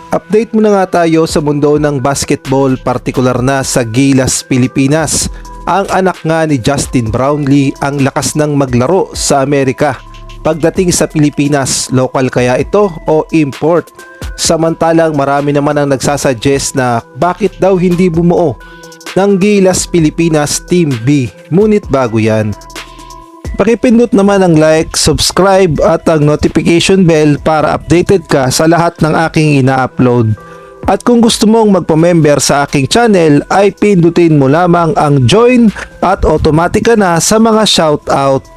Update muna nga tayo sa mundo ng basketball, partikular na sa Gilas, Pilipinas. Ang anak nga ni Justin Brownlee ang lakas ng maglaro sa Amerika. Pagdating sa Pilipinas, local kaya ito o import? Samantalang marami naman ang nagsasuggest na bakit daw hindi bumuo ng Gilas Pilipinas Team B. Ngunit bago yan, pakipindot naman ang like, subscribe at ang notification bell para updated ka sa lahat ng aking ina-upload. At kung gusto mong magpa-member sa aking channel ay pindutin mo lamang ang join at automatic ka na sa mga shoutout.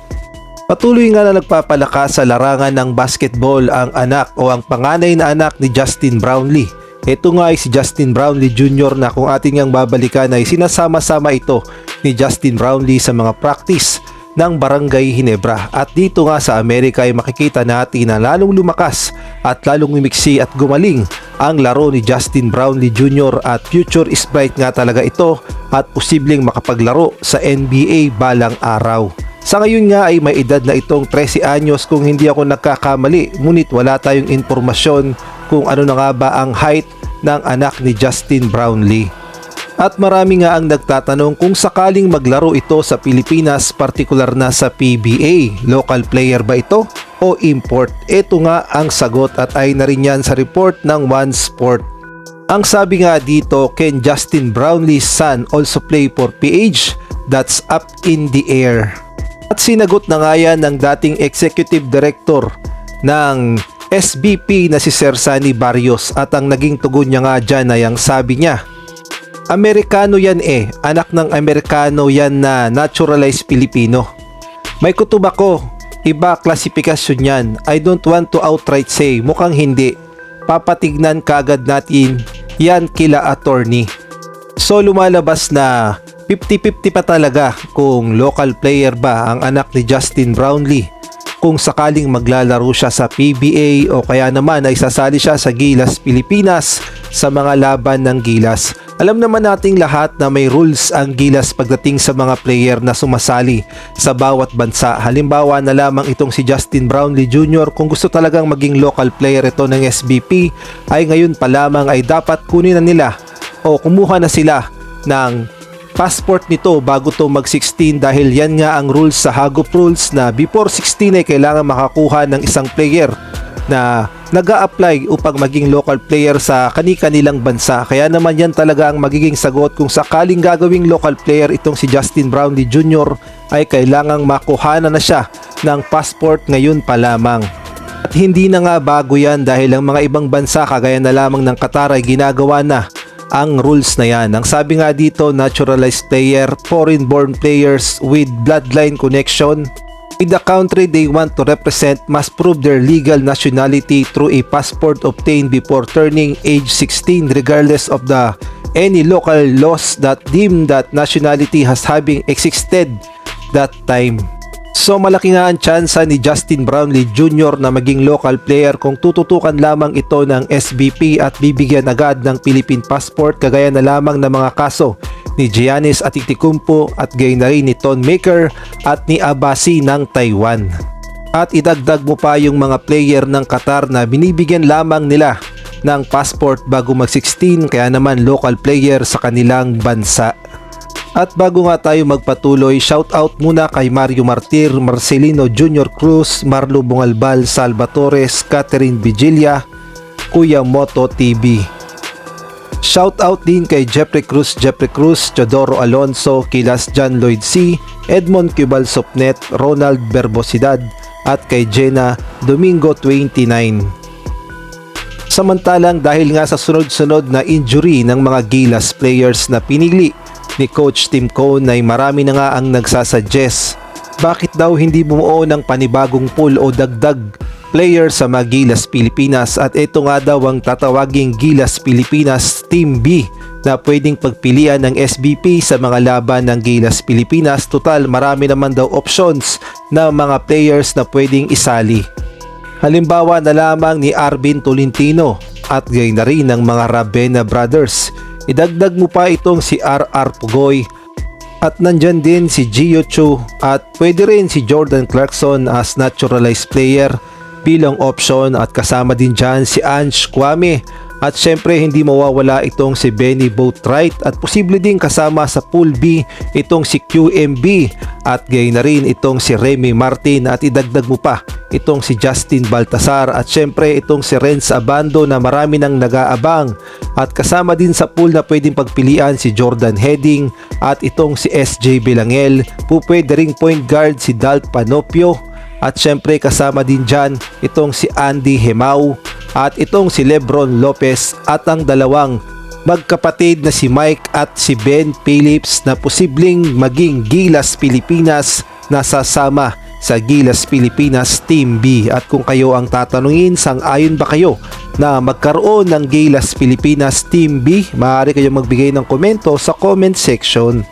Patuloy nga na nagpapalakas sa larangan ng basketball ang anak o ang panganay na anak ni Justin Brownlee. Ito nga ay si Justin Brownlee Jr. na kung ating ngang babalikan ay sinasama-sama ito ni Justin Brownlee sa mga practice ng Barangay Ginebra. At dito nga sa Amerika ay makikita natin na lalong lumakas at lalong mimiksi at gumaling ang laro ni Justin Brownlee Jr. at future is bright nga talaga ito at posibleng makapaglaro sa NBA balang araw. Sa ngayon nga ay may edad na itong 13 anyos kung hindi ako nagkakamali, ngunit wala tayong impormasyon kung ano na nga ba ang height ng anak ni Justin Brownlee. At marami nga ang nagtatanong kung sakaling maglaro ito sa Pilipinas, partikular na sa PBA, local player ba ito o import? Ito nga ang sagot at ay na rin yan sa report ng One Sport. Ang sabi nga dito, can Justin Brownlee's son also play for PH? That's up in the air. At sinagot na nga yan ng dating executive director ng SBP na si Sir Sunny Barrios at ang naging tugon niya nga dyan ay ang sabi niya, Amerikano yan anak ng Amerikano yan na naturalized Pilipino. May kutob ako, iba klasifikasyon yan. I don't want to outright say, mukhang hindi. Papatignan kagad natin yan kila attorney. So lumalabas na 50-50 pa talaga kung local player ba ang anak ni Justin Brownlee. Kung sakaling maglalaro siya sa PBA o kaya naman ay sasali siya sa Gilas Pilipinas sa mga laban ng Gilas. Alam naman nating lahat na may rules ang Gilas pagdating sa mga player na sumasali sa bawat bansa. Halimbawa na lamang itong si Justin Brownlee Jr. Kung gusto talagang maging local player ito ng SBP ay ngayon pa lamang ay dapat kunin na nila o kumuha na sila ng passport nito bago to mag 16 dahil yan nga ang rules sa Hagop rules na before 16 ay kailangan makakuha ng isang player na nag-a-apply upang maging local player sa kani-kanilang bansa. Kaya naman yan talaga ang magiging sagot kung sakaling gagawing local player itong si Justin Brownlee Jr. ay kailangang makuha na siya ng passport ngayon pa lamang. At hindi na nga bago yan dahil ang mga ibang bansa kagaya na lamang ng Qatar ay ginagawa na ang rules na yan. Ang sabi nga dito, naturalized player, foreign-born players with bloodline connection with the country they want to represent must prove their legal nationality through a passport obtained before turning age 16 regardless of any local laws that deem that nationality as having existed that time. So malaki nga ang tsansa ni Justin Brownlee Jr. na maging local player kung tututukan lamang ito ng SBP at bibigyan agad ng Philippine passport kagaya na lamang ng mga kaso ni Giannis Antetokounmpo at gayon na rin ni Thon Maker at ni Abasi ng Taiwan. At idagdag mo pa yung mga player ng Qatar na binibigyan lamang nila ng passport bago mag 16 kaya naman local player sa kanilang bansa. At bago nga tayo magpatuloy, shoutout muna kay Mario Martir, Marcelino Jr. Cruz, Marlo Bungalbal, Salvatores, Catherine Vigilia, Kuya Moto TV. Shoutout din kay Jeffrey Cruz, Teodoro Alonso, Kilas John Lloyd C, Edmond Cubal Sopnet, Ronald Berbosidad at kay Jenna Domingo 29. Samantalang dahil nga sa sunod-sunod na injury ng mga Gilas players na pinili ni Coach Tim Cone ay marami na nga ang nagsasuggest bakit daw hindi bumuo ng panibagong pool o dagdag player sa mga Gilas Pilipinas at ito nga daw ang tatawaging Gilas Pilipinas Team B na pwedeng pagpilian ng SBP sa mga laban ng Gilas Pilipinas. Total marami naman daw options na mga players na pwedeng isali. Halimbawa na lamang ni Arvin Tolentino at gayon na rin ng mga Ravena Brothers. Idagdag mo pa itong si RR Pugoy at nandyan din si Gio Chu at pwede rin si Jordan Clarkson as naturalized player bilang option at kasama din dyan si Ange Kwame At syempre hindi mawawala itong si Benny Boatwright at posible din kasama sa Pool B itong si QMB at gayon na rin itong si Remy Martin at idagdag mo pa itong si Justin Baltasar at syempre itong si Renz Abando na marami nang nag-aabang at kasama din sa pool na pwedeng pagpilian si Jordan Heading at itong si SJ Belangel, pwede ring point guard si Dalt Panopio at syempre kasama din dyan itong si Andy Hemau at itong si Lebron Lopez at ang dalawang magkapatid na si Mike at si Ben Phillips na posibleng maging Gilas Pilipinas na sasama sa Gilas Pilipinas Team B. At kung kayo ang tatanungin, sang-ayon ba kayo na magkaroon ng Gilas Pilipinas Team B? Maaari kayong magbigay ng komento sa comment section.